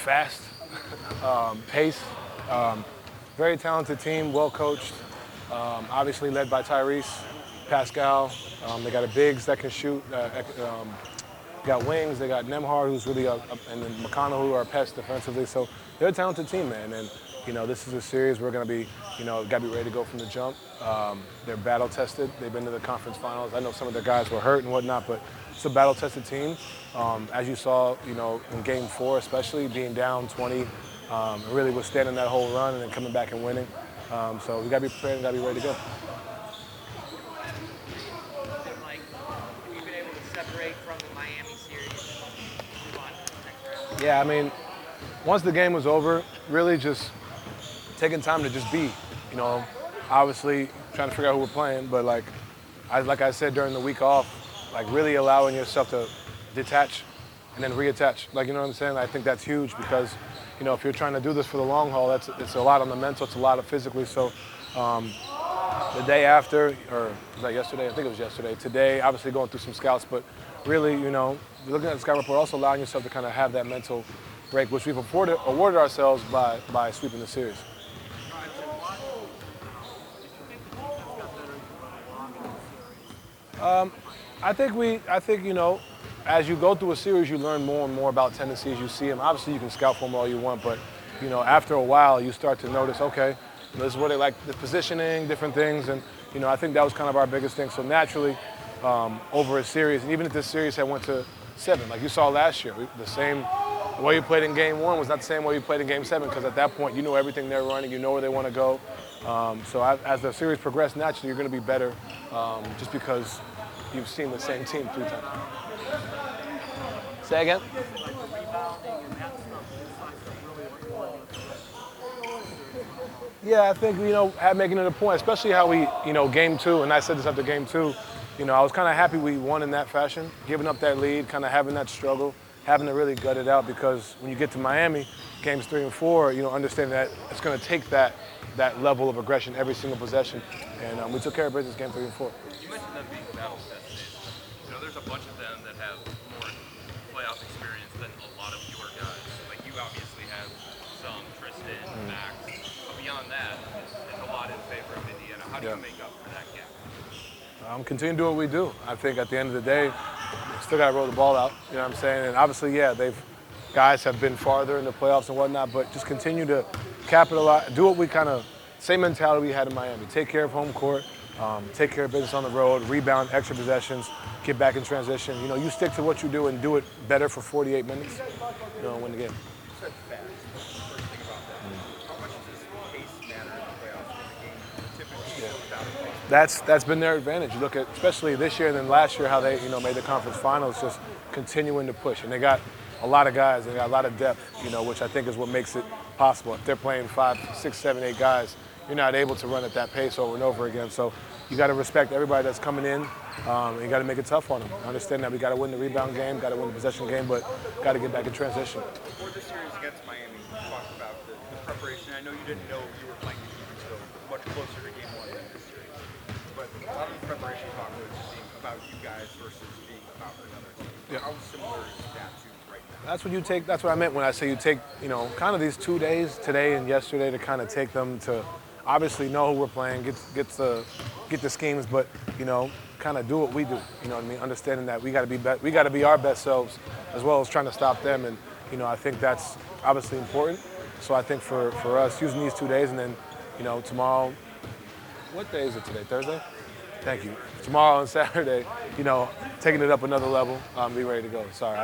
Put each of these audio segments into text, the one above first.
fast, pace, very talented team, well coached, obviously led by Tyrese, Pascal. They got a bigs that can shoot. Got wings. They got Nemhard, who's really and then McConnell, who are pests defensively. So they're a talented team, man. And this is a series we're going to be, got to be ready to go from the jump. They're battle tested. They've been to the conference finals. I know some of their guys were hurt and whatnot, but it's a battle tested team. As you saw, in Game 4, especially being down 20, really withstanding that whole run and then coming back and winning. So we got to be prepared and got to be ready to go. Yeah, I mean, once the game was over, really just taking time to just be, obviously trying to figure out who we're playing, but like I said during the week off, like really allowing yourself to detach and then reattach. Like, you know what I'm saying? I think that's huge because, if you're trying to do this for the long haul, it's a lot on the mental, it's a lot of physically. So the day after, or was that yesterday? I think it was yesterday. Today, obviously going through some scouts, but really, looking at the scout report, also allowing yourself to kind of have that mental break, which we've awarded ourselves by sweeping the series. I think as you go through a series, you learn more and more about tendencies. You see them. Obviously, you can scout for them all you want, but after a while, you start to notice, okay, this is where they like the positioning, different things, and I think that was kind of our biggest thing. So naturally, over a series, and even if this series had went to 7, like you saw last year, the way you played in Game 1 was not the same way you played in Game 7, because at that point, you know everything they're running, you know where they want to go. So as the series progressed, naturally, you're going to be better, just because you've seen the same team 3 times. Say again? Yeah, I think, making it a point, especially how we, Game 2, and I said this after Game 2, I was kind of happy we won in that fashion, giving up that lead, kind of having that struggle, having to really gut it out, because when you get to Miami, Games 3 and 4, understanding that it's going to take that level of aggression every single possession, and we took care of business Game 3 and 4. You mentioned them being battle tested. There's a bunch of them that have more playoff experience than a lot of your guys. Like, you obviously have some, Tristan, Max, but beyond that, there's a lot in favor of Indiana. How do you make up for that gap? Continue to do what we do. I think at the end of the day, still got to roll the ball out. You know what I'm saying? And obviously, guys have been farther in the playoffs and whatnot, but just continue to capitalize, do what we same mentality we had in Miami. Take care of home court, take care of business on the road, rebound, extra possessions, get back in transition. You stick to what you do and do it better for 48 minutes, win the game. That's been their advantage. You look at, especially this year and then last year, how they made the conference finals, just continuing to push. And they got a lot of guys, they got a lot of depth, which I think is what makes it possible. If they're playing 5, 6, 7, 8 guys, you're not able to run at that pace over and over again. So you got to respect everybody that's coming in. And you got to make it tough on them. I understand that we got to win the rebound game, got to win the possession game, but got to get back in transition. Before the series against Miami, you talked about the preparation. I know you didn't know you were playing the team so much closer to Game 1 than this series. But a lot of the preparation talk was being about you guys versus being about another team. Yeah. How similar is that to right now? That's what I meant when I say you take, kind of these 2 days, today and yesterday, to kind of take them to obviously know who we're playing, get the schemes, but, kind of do what we do. You know what I mean? Understanding that we got to be our best selves, as well as trying to stop them. And, I think that's obviously important. So I think for us, using these 2 days, and then, tomorrow, what day is it today? Thursday? Thank you. Tomorrow and Saturday, taking it up another level, be ready to go. Sorry.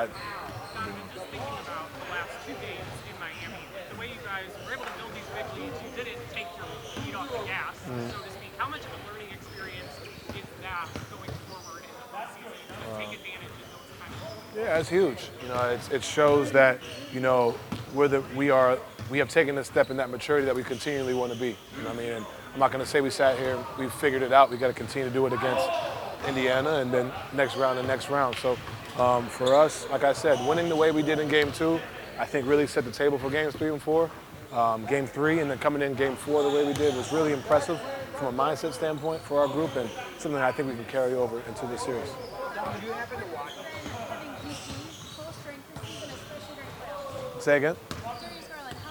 Just thinking about the last 2 games in Miami, the way you guys were able to build these big leads, you didn't take your feet off the gas, so to speak. How much of a learning experience is that going forward in the postseason to take advantage of those kinds of moments? Yeah, it's huge. It shows that, we have taken a step in that maturity that we continually want to be. You know what I mean? And I'm not going to say we sat here and we figured it out. We got to continue to do it against Indiana, and then next round and next round. So for us, like I said, winning the way we did in Game 2, I think really set the table for Games 3 and 4. Game 3 and then coming in Game 4 the way we did was really impressive from a mindset standpoint for our group, and something I think we can carry over into the series. Did you happen to watch? Say again?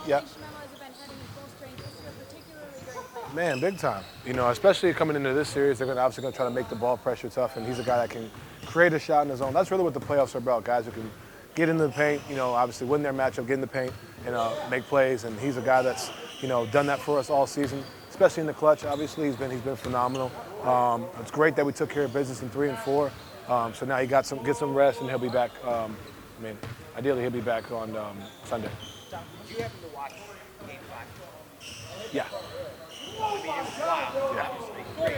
Yeah. Has been heading in full strength this year, particularly during playoffs? Man, big time. Especially coming into this series, they're obviously going to try to make the ball pressure tough, and he's a guy that can create a shot in his own. That's really what the playoffs are about, guys who can get in the paint, obviously win their matchup, get in the paint, and make plays. And he's a guy that's, done that for us all season, especially in the clutch. Obviously, he's been phenomenal. It's great that we took care of business in 3 and 4. So now he get some rest, and he'll be back. Ideally, he'll be back on Sunday. Did you happen to watch Game 5? Yeah. I mean, it was wild. Yeah. Obviously, great.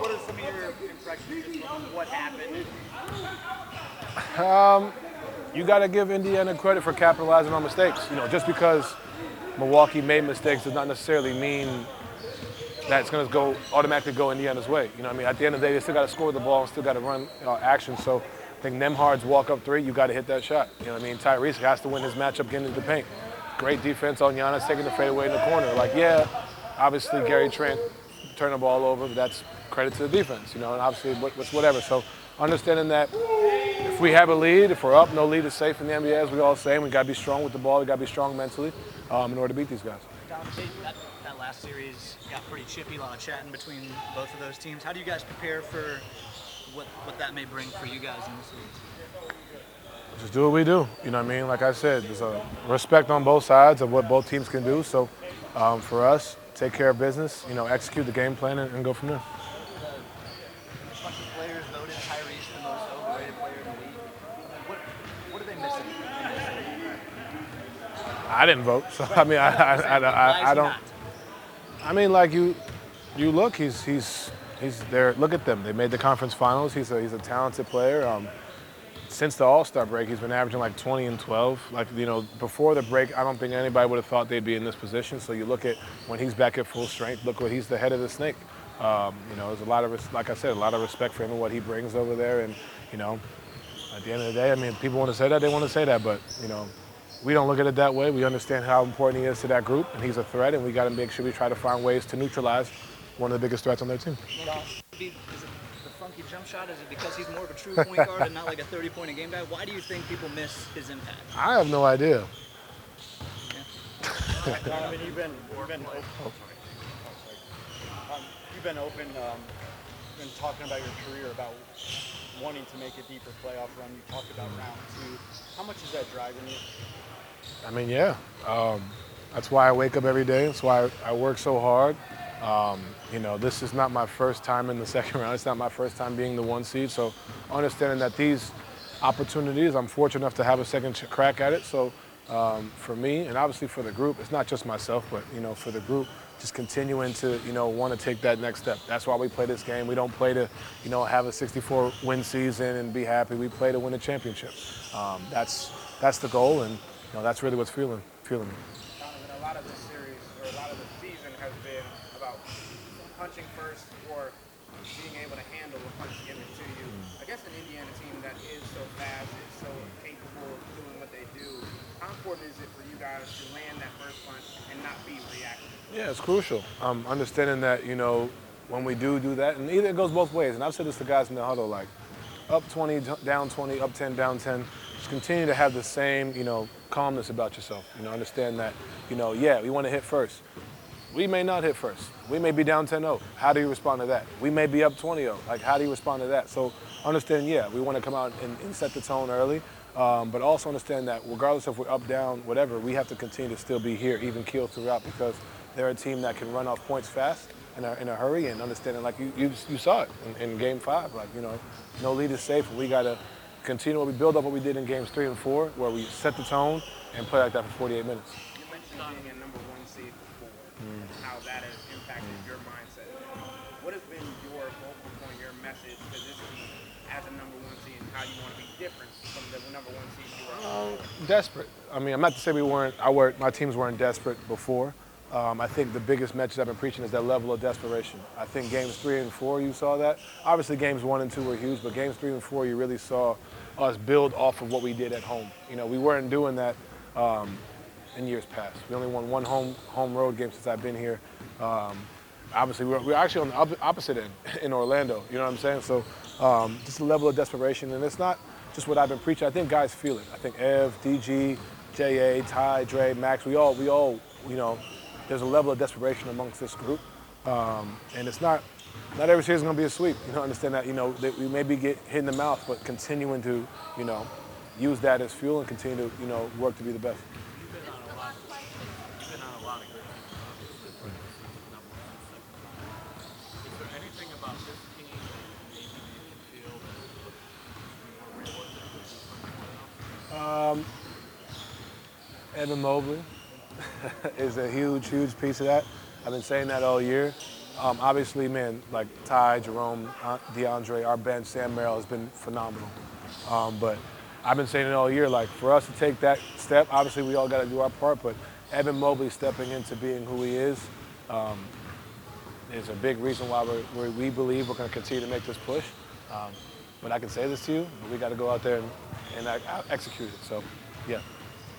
What are some of your impressions just from what happened? You got to give Indiana credit for capitalizing on mistakes. Just because Milwaukee made mistakes does not necessarily mean that it's going to automatically go Indiana's way. At the end of the day, they still got to score the ball and still got to run action. So I think Nembhard's walk-up 3, you got to hit that shot. Tyrese has to win his matchup getting into the paint. Great defense on Giannis taking the fadeaway in the corner. Obviously Gary Trent turned the ball over, but that's credit to the defense, and obviously it's whatever. So understanding that if we have a lead, if we're up, no lead is safe in the NBA, as we all say, and we got to be strong with the ball, we got to be strong mentally in order to beat these guys. That last series got pretty chippy, a lot of chatting between both of those teams. How do you guys prepare for what that may bring for you guys in the series? Just do what we do. Like I said, there's a respect on both sides of what both teams can do. So for us, take care of business, execute the game plan and go from there. A bunch of players voted Tyrese the most overrated player in the league. What are they missing in this league? I didn't vote, so I don't. You look, he's there. Look at them. They made the conference finals. He's a talented player. Since the All-Star break, he's been averaging 20 and 12. Before the break, I don't think anybody would have thought they'd be in this position. So you look at when he's back at full strength, look what he's the head of the snake. There's a lot of, like I said, a lot of respect for him and what he brings over there. And, at the end of the day, people want to say that, they want to say that. But, we don't look at it that way. We understand how important he is to that group, and he's a threat, and we got to make sure we try to find ways to neutralize one of the biggest threats on their team. Is it the funky jump shot? Is it because he's more of a true point guard and not like a 30-point-a-game guy? Why do you think people miss his impact? I have no idea. Donovan, you've been open. You've been open, been talking about your career, about wanting to make a deeper playoff run. You talked about round 2. How much is that driving you? Yeah. That's why I wake up every day. That's why I work so hard. This is not my first time in the second round. It's not my first time being the 1 seed. So understanding that these opportunities, I'm fortunate enough to have a second crack at it. So for me, and obviously for the group, it's not just myself, but, for the group, just continuing to, want to take that next step. That's why we play this game. We don't play to, have a 64-win season and be happy. We play to win a championship. That's the goal, and that's really what's fueling me. Donovan, a lot of this series, or a lot of the season, has been about punching first or being able to handle a punch given to you. I guess an Indiana team that is so fast, is so capable of doing what they do. How important is it for you guys to land that first punch and not be reactive? Yeah, it's crucial. Understanding that, when we do that, and either it goes both ways, and I've said this to guys in the huddle, up 20, down 20, up 10, down 10, just continue to have the same, calmness about yourself. Understand that, we want to hit first. We may not hit first. We may be down 10-0. How do you respond to that? We may be up 20-0. How do you respond to that? So understand, we want to come out and set the tone early, but also understand that regardless if we're up, down, whatever, we have to continue to still be here, even keel throughout, because they're a team that can run off points fast in a hurry, and understanding, you saw it in Game 5, no lead is safe. We got to continue what we build up what we did in Games 3 and 4, where we set the tone and play like that for 48 minutes. You mentioned being a number 1 seed before, and how that has impacted your mindset. What has been your vocal point, your message to this team as a number 1 seed, and how you want to be different from the number 1 seed you were? Desperate. I'm not to say my teams weren't desperate before. I think the biggest message I've been preaching is that level of desperation. I think Games 3 and 4, you saw that. Obviously, Games 1 and 2 were huge, but Games 3 and 4, you really saw us build off of what we did at home. We weren't doing that in years past. We only won one home road game since I've been here. Obviously, we're actually on the opposite end in Orlando. You know what I'm saying? So just a level of desperation, and it's not just what I've been preaching. I think guys feel it. I think Ev, DG, J.A., Ty, Dre, Max, we all, you know, there's a level of desperation amongst this group. And it's not every series is going to be a sweep. You know, understand that, you know, that we maybe get hit in the mouth, but continuing to, you know, use that as fuel and continue to, you know, work to be the best. You've been on a lot. You've been on a lot of good teams, obviously, but this is the number one and second time. Is there anything about this team that maybe made you feel that it's more realistic to do something playoffs? Evan Mobley is a huge, huge piece of that. I've been saying that all year. Obviously, man, like Ty, Jerome, DeAndre, our bench, Sam Merrill has been phenomenal. But I've been saying it all year, like for us to take that step, obviously we all got to do our part, but Evan Mobley stepping into being who he is a big reason why we believe we're going to continue to make this push. But I can say this to you, but we got to go out there and execute it. So, yeah.